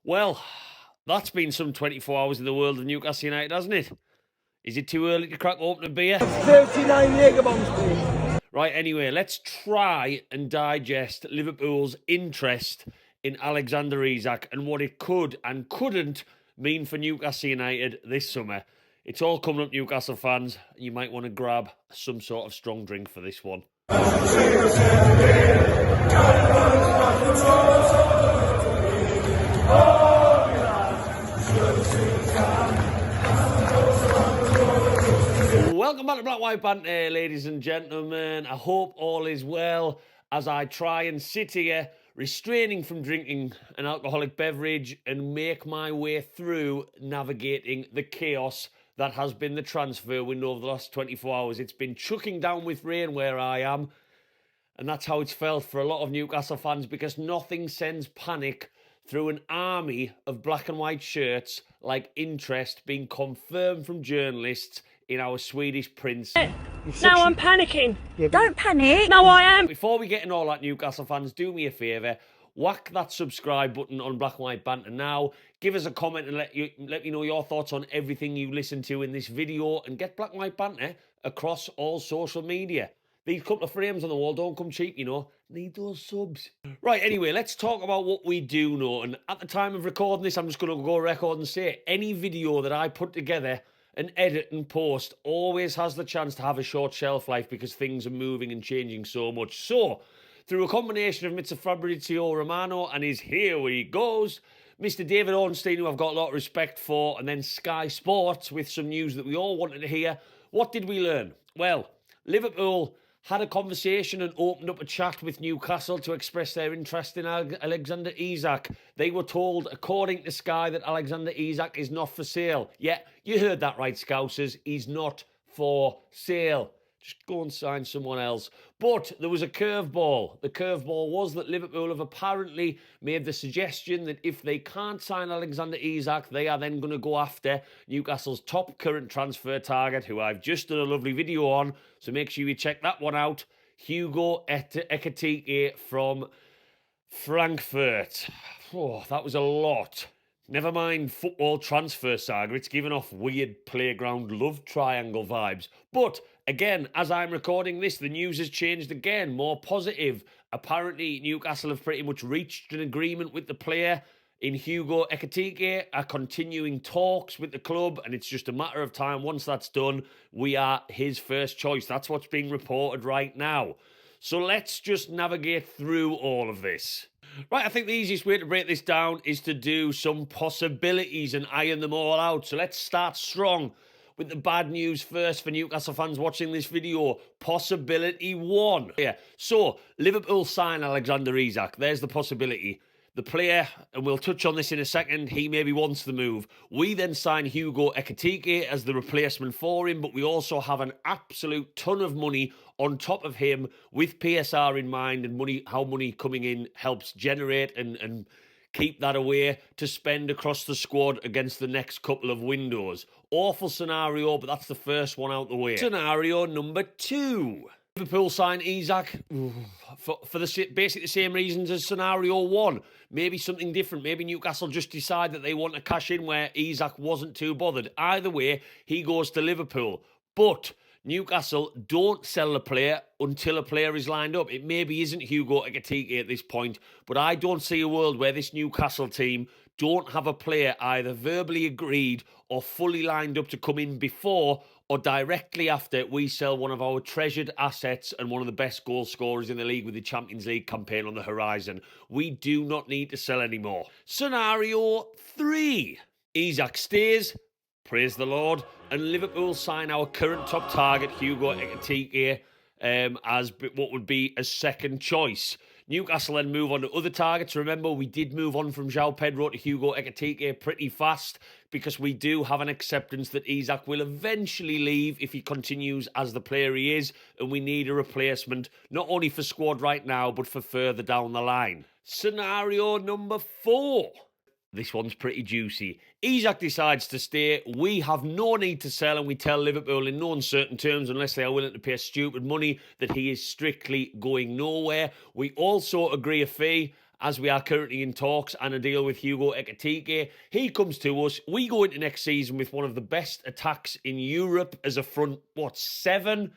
Well, that's been some 24 hours in the world of Newcastle United, hasn't it? Is it too early to crack open a beer? 39 Jaeger bombs, please. Right, anyway, let's try and digest Liverpool's interest in Alexander Isak and what it could and couldn't mean for Newcastle United this summer. It's all coming up, Newcastle fans. You might want to grab some sort of strong drink for this one. Welcome back to Black White Banter, ladies and gentlemen. I hope all is well as I try and sit here restraining from drinking an alcoholic beverage and make my way through navigating the chaos that has been the transfer window over the last 24 hours. It's been chucking down with rain where I am, and that's how it's felt for a lot of Newcastle fans, because nothing sends panic through an army of black and white shirts like interest being confirmed from journalists in our Swedish prince. Now I'm panicking. Don't panic. No, I am. Before we get in all that, Newcastle fans, do me a favour. Whack that subscribe button on Black and White Banter now. Give us a comment and let me know your thoughts on everything you listen to in this video, and get Black and White Banter across all social media. These couple of frames on the wall don't come cheap, you know. Need those subs. Right, anyway, let's talk about what we do know. And at the time of recording this, I'm just going to go record and say any video that I put together and edit and post always has the chance to have a short shelf life because things are moving and changing so much. So, through a combination of Mr. Fabrizio Romano and his Here We Goes, Mr. David Ornstein, who I've got a lot of respect for, and then Sky Sports with some news that we all wanted to hear, what did we learn? Well, Liverpool had a conversation and opened up a chat with Newcastle to express their interest in Alexander Isak. They were told, according to Sky, that Alexander Isak is not for sale. Yeah, you heard that right, Scousers. He's not for sale. Just go and sign someone else. But there was a curveball. The curveball was that Liverpool have apparently made the suggestion that if they can't sign Alexander Isak, they are then going to go after Newcastle's top current transfer target, who I've just done a lovely video on, so make sure you check that one out. Hugo Ekitike from Frankfurt. Oh, that was a lot. Never mind football transfer saga, it's giving off weird playground love triangle vibes. But again, as I'm recording this, the news has changed again, more positive. Apparently, Newcastle have pretty much reached an agreement with the player in Hugo Ekitike, are continuing talks with the club, and it's just a matter of time. Once that's done, we are his first choice. That's what's being reported right now. So let's just navigate through all of this. Right, I think the easiest way to break this down is to do some possibilities and iron them all out. So let's start strong with the bad news first for Newcastle fans watching this video. Possibility 1. Yeah. So, Liverpool sign Alexander Isak. There's the possibility. The player, and we'll touch on this in a second, he maybe wants the move. We then sign Hugo Ekitike as the replacement for him, but we also have an absolute ton of money on top of him with PSR in mind, and money, how money coming in helps generate and keep that away to spend across the squad against the next couple of windows. Awful scenario, but that's the first one out the way. Scenario number 2. Liverpool sign Isak for basically the same reasons as scenario 1. Maybe something different. Maybe Newcastle just decide that they want to cash in where Isak wasn't too bothered. Either way, he goes to Liverpool. But Newcastle don't sell the player until a player is lined up. It maybe isn't Hugo Ekitike at this point, but I don't see a world where this Newcastle team don't have a player either verbally agreed or fully lined up to come in before or directly after we sell one of our treasured assets and one of the best goal scorers in the league with the Champions League campaign on the horizon. We do not need to sell anymore. Scenario 3. Isak stays, praise the Lord, and Liverpool sign our current top target, Hugo Ekitike, as what would be a second choice. Newcastle then move on to other targets. Remember, we did move on from João Pedro to Hugo Ekitike pretty fast because we do have an acceptance that Isak will eventually leave if he continues as the player he is, and we need a replacement, not only for squad right now, but for further down the line. Scenario number 4. This one's pretty juicy. Isak decides to stay. We have no need to sell, and we tell Liverpool in no uncertain terms, unless they are willing to pay stupid money, that he is strictly going nowhere. We also agree a fee, as we are currently in talks and a deal with Hugo Ekitike. He comes to us. We go into next season with one of the best attacks in Europe as a front, seven?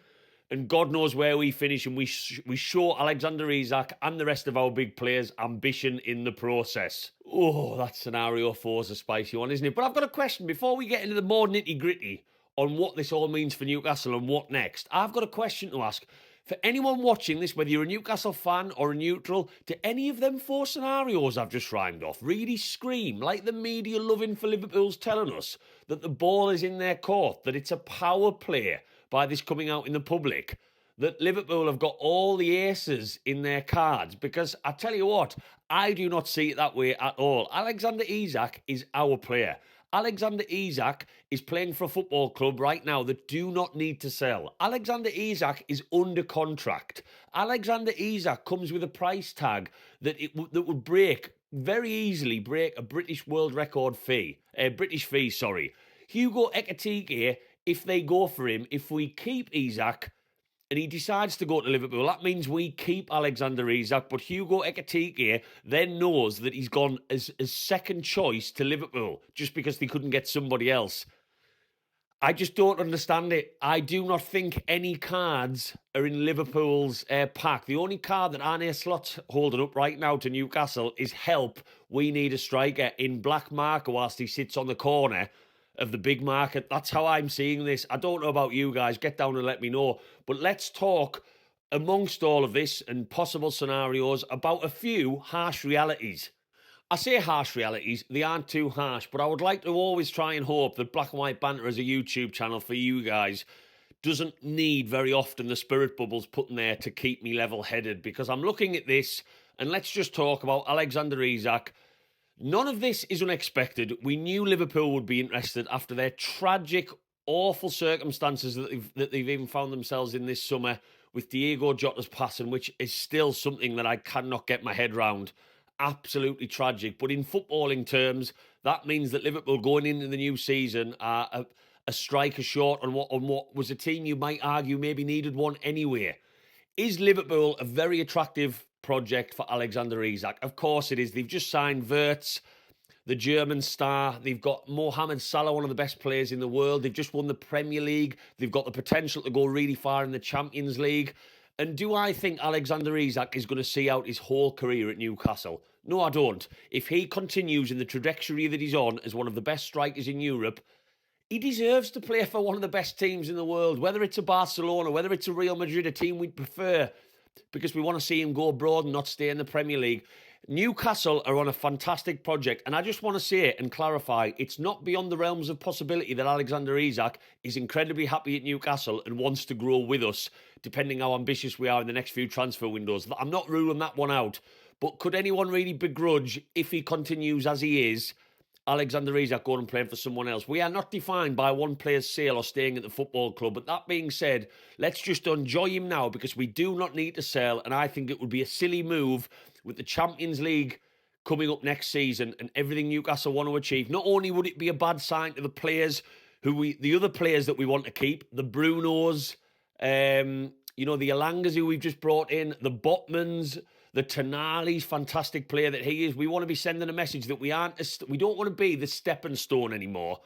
And God knows where we finish, and we show Alexander Isak and the rest of our big players ambition in the process. Oh, that scenario 4 is a spicy one, isn't it? But I've got a question before we get into the more nitty-gritty on what this all means for Newcastle and what next. I've got a question to ask. For anyone watching this, whether you're a Newcastle fan or a neutral, do any of them 4 scenarios I've just rhymed off really scream, like the media loving for Liverpool's telling us, that the ball is in their court, that it's a power play by this coming out in the public, that Liverpool have got all the aces in their cards? Because I tell you what, I do not see it that way at all. Alexander Isak is our player. Alexander Isak is playing for a football club right now that do not need to sell. Alexander Isak is under contract. Alexander Isak comes with a price tag that would very easily break a British world record fee. British fee, sorry. Hugo Ekitike, if they go for him, if we keep Isak and he decides to go to Liverpool, that means we keep Alexander Isak, but Hugo Ekitike then knows that he's gone as second choice to Liverpool just because they couldn't get somebody else. I just don't understand it. I do not think any cards are in Liverpool's pack. The only card that Arne Slot's holding up right now to Newcastle is help. We need a striker in black marker whilst he sits on the corner of the big market. That's how I'm seeing this. I don't know about you guys. Get down and let me know. But let's talk, amongst all of this and possible scenarios, about a few harsh realities. I say harsh realities, they aren't too harsh, but I would like to always try and hope that Black and White Banter as a YouTube channel for you guys doesn't need very often the spirit bubbles put in there to keep me level-headed, because I'm looking at this, and let's just talk about Alexander Isak. None of this is unexpected. We knew Liverpool would be interested after their tragic, awful circumstances that they've even found themselves in this summer with Diego Jota's passing, which is still something that I cannot get my head round. Absolutely tragic. But in footballing terms, that means that Liverpool going into the new season are a striker short on what was a team you might argue maybe needed one anyway. Is Liverpool a very attractive project for Alexander Isak? Of course it is. They've just signed Wirtz, the German star. They've got Mohamed Salah, one of the best players in the world. They've just won the Premier League. They've got the potential to go really far in the Champions League. And do I think Alexander Isak is going to see out his whole career at Newcastle? No, I don't. If he continues in the trajectory that he's on as one of the best strikers in Europe, he deserves to play for one of the best teams in the world, whether it's a Barcelona, whether it's a Real Madrid, a team we'd prefer, because we want to see him go abroad and not stay in the Premier League. Newcastle are on a fantastic project, and I just want to say and clarify, it's not beyond the realms of possibility that Alexander Isak is incredibly happy at Newcastle and wants to grow with us, depending how ambitious we are in the next few transfer windows. I'm not ruling that one out, but could anyone really begrudge, if he continues as he is, Alexander Isak going and playing for someone else? We are not defined by one player's sale or staying at the football club. But that being said, let's just enjoy him now, because we do not need to sell. And I think it would be a silly move with the Champions League coming up next season and everything Newcastle want to achieve. Not only would it be a bad sign to the players the other players that we want to keep, the Brunos, the Elangas who we've just brought in, the Botmans, the Tonali's fantastic player that he is. We want to be sending a message that we don't want to be the stepping stone anymore.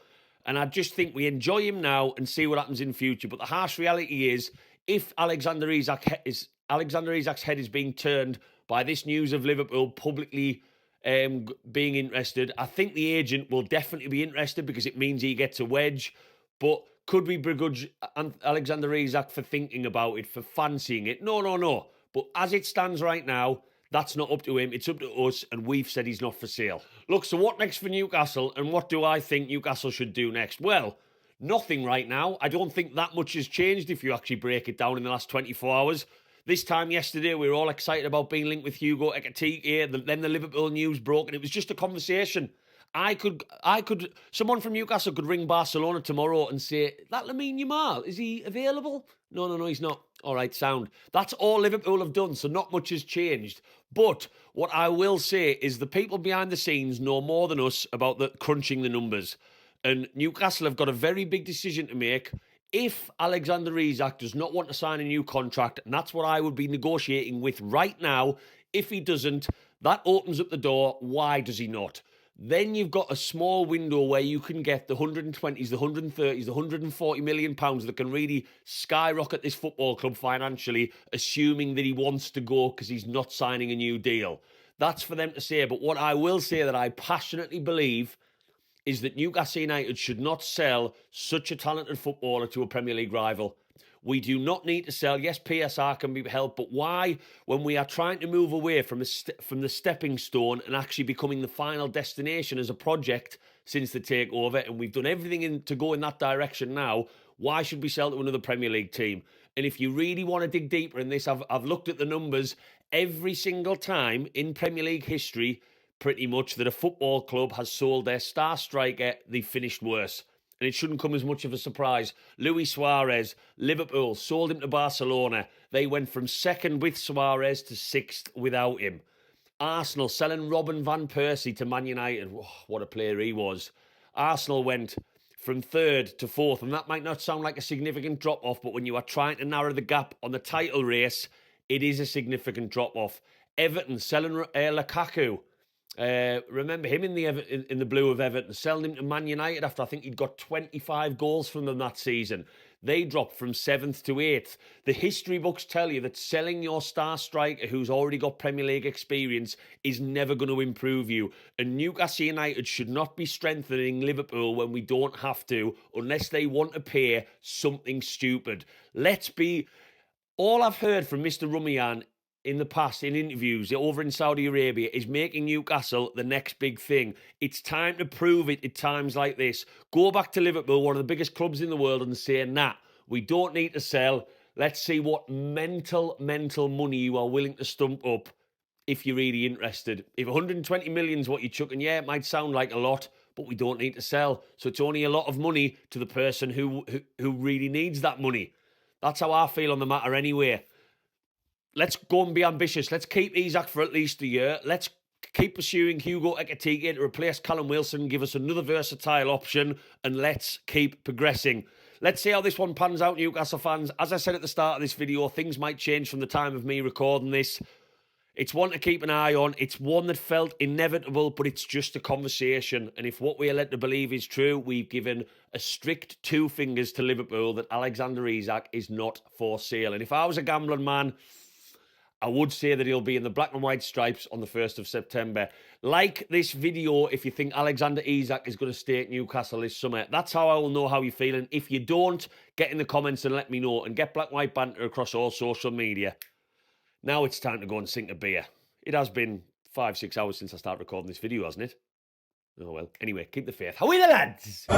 And I just think we enjoy him now and see what happens in future. But the harsh reality is, if Alexander Isak's head is being turned by this news of Liverpool publicly being interested, I think the agent will definitely be interested, because it means he gets a wedge. But could we begrudge Alexander Isak for thinking about it, for fancying it? No. But as it stands right now, that's not up to him. It's up to us, and we've said he's not for sale. Look, so what next for Newcastle, and what do I think Newcastle should do next? Well, nothing right now. I don't think that much has changed if you actually break it down in the last 24 hours. This time yesterday, we were all excited about being linked with Hugo Ekitike. Then the Liverpool news broke, and it was just a conversation. Someone from Newcastle could ring Barcelona tomorrow and say, that Lamine Yamal, is he available? No, he's not. All right, sound. That's all Liverpool have done, so not much has changed. But what I will say is the people behind the scenes know more than us about crunching the numbers. And Newcastle have got a very big decision to make. If Alexander Isak does not want to sign a new contract, and that's what I would be negotiating with right now, if he doesn't, That opens up the door. Why does he not? Then you've got a small window where you can get the 120s, the 130s, the 140 million pounds that can really skyrocket this football club financially, assuming that he wants to go because he's not signing a new deal. That's for them to say. But what I will say that I passionately believe is that Newcastle United should not sell such a talented footballer to a Premier League rival. We do not need to sell. Yes, PSR can be helped, but why, when we are trying to move away from the stepping stone and actually becoming the final destination as a project since the takeover, and we've done everything to go in that direction now, why should we sell to another Premier League team? And if you really want to dig deeper in this, I've looked at the numbers. Every single time in Premier League history, pretty much, that a football club has sold their star striker, they finished worse. And it shouldn't come as much of a surprise. Luis Suarez, Liverpool, sold him to Barcelona. They went from second with Suarez to sixth without him. Arsenal selling Robin van Persie to Man United. Oh, what a player he was. Arsenal went from third to fourth. And that might not sound like a significant drop-off, but when you are trying to narrow the gap on the title race, it is a significant drop-off. Everton selling Lukaku. Remember him in the blue of Everton, selling him to Man United after I think he'd got 25 goals from them that season. They dropped from 7th to 8th. The history books tell you that selling your star striker who's already got Premier League experience is never going to improve you. And Newcastle United should not be strengthening Liverpool when we don't have to, unless they want to pay something stupid. All I've heard from Mr. Rumian in the past, in interviews over in Saudi Arabia, is making Newcastle the next big thing. It's time to prove it at times like this. Go back to Liverpool, one of the biggest clubs in the world, and say, nah, we don't need to sell. Let's see what mental money you are willing to stump up if you're really interested. If 120 million is what you're chucking, yeah, it might sound like a lot, but we don't need to sell. So it's only a lot of money to the person who really needs that money. That's how I feel on the matter anyway. Let's go and be ambitious. Let's keep Isak for at least a year. Let's keep pursuing Hugo Ekitike to replace Callum Wilson, give us another versatile option, and let's keep progressing. Let's see how this one pans out, Newcastle fans. As I said at the start of this video, things might change from the time of me recording this. It's one to keep an eye on. It's one that felt inevitable, but it's just a conversation. And if what we are led to believe is true, we've given a strict 2 fingers to Liverpool that Alexander Isak is not for sale. And if I was a gambling man, I would say that he'll be in the black and white stripes on the 1st of September. Like this video if you think Alexander Isak is going to stay at Newcastle this summer. That's how I will know how you're feeling. If you don't, get in the comments and let me know. And get black and white banter across all social media. Now it's time to go and sink a beer. It has been 5-6 hours since I started recording this video, hasn't it? Oh well. Anyway, keep the faith. How are the lads?